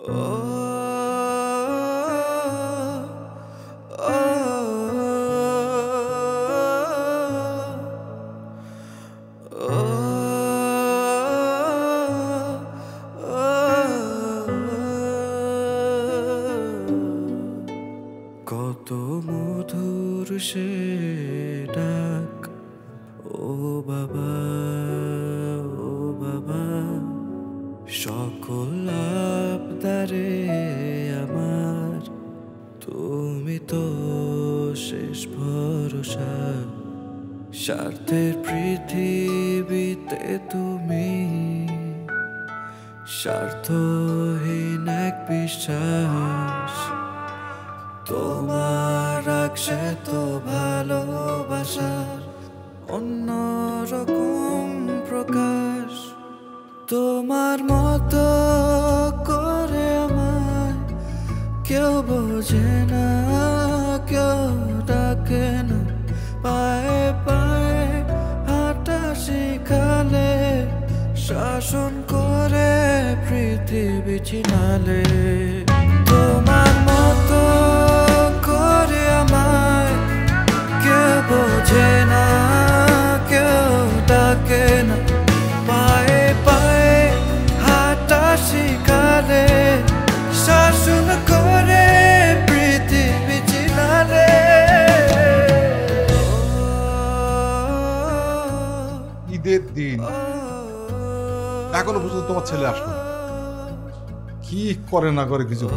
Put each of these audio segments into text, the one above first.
ও ও কত মধুর সে ডাক, ও বাবা, ও বাবা। সকল আবদারে আমার তুমি তো শেষ ভরসা। স্বার্থের পৃথিবীতে তুমি স্বার্থহীন এক বিশ্বাস। তোমার রাখছে তো ভালোবাসার অন্যরকম প্রকাশ। তোমার মতো করে আমায় কেউ বোঝে না, কেউ ডাকে না। পায়ে পায়ে হাঁটা শিখালে, শাসন করে পৃথিবী চিনালে। তোমার মতো করে আমায় কেউ বোঝে না, কেউ ডাকে না। পায়ে পায়ে হাঁটা শিখালে, শাসন করে পৃথিবী চিনালে। ঈদের দিন এখনো পর্যন্ত তোমার ছেলে আসলো, কি করে না করে কিছু।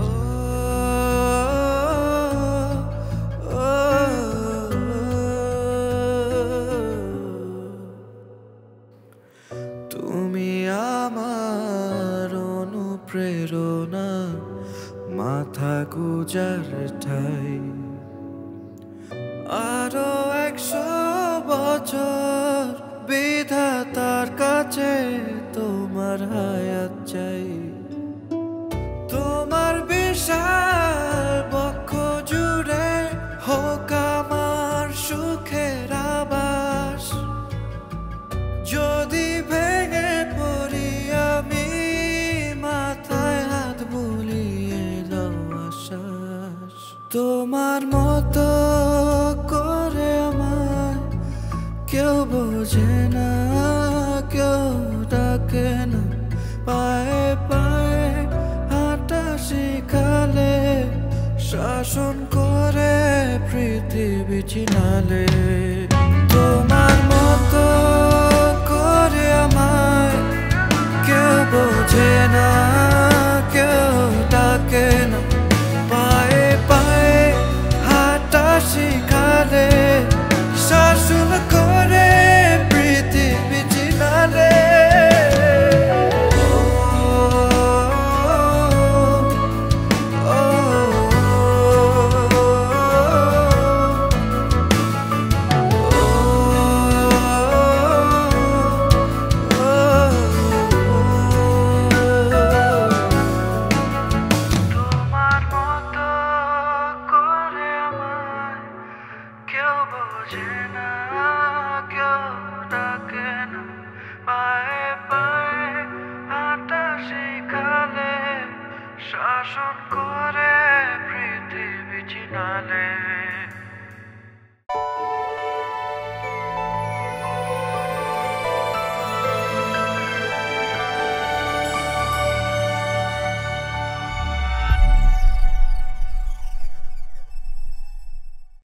তুমি আমার অনুপ্রেরণা, মাথা গুজার ঠাই। আরো 100 বছর বিধাতার কাছে তোমার হায়াত চাই। তোমার বিশাল বক্ষ জুড়ে হোক আমার সুখের আবাস। যদি ভেঙে পড়ি আমি, মাথায় হাত বুলিয়ে দাও আশ্বাস। তোমার মতো করে আমায় কেউ বোঝে না, কেউ ডাকে না। পায়ে পায়ে হাঁটা শিখালে, শাসন করে পৃথিবী চিনালে। তোমার মতো করে আমায় কেউ বোঝে না, কেউ ডাকে না। পায়ে পায়ে হাঁটা শিখালে, শাসন করে পৃথিবী চিনালে। কেউ বোঝে না, কেউ ডাকে না। পায়ে পায়ে হাঁটা শিখালে, শাসন করে পৃথিবী চিনালে।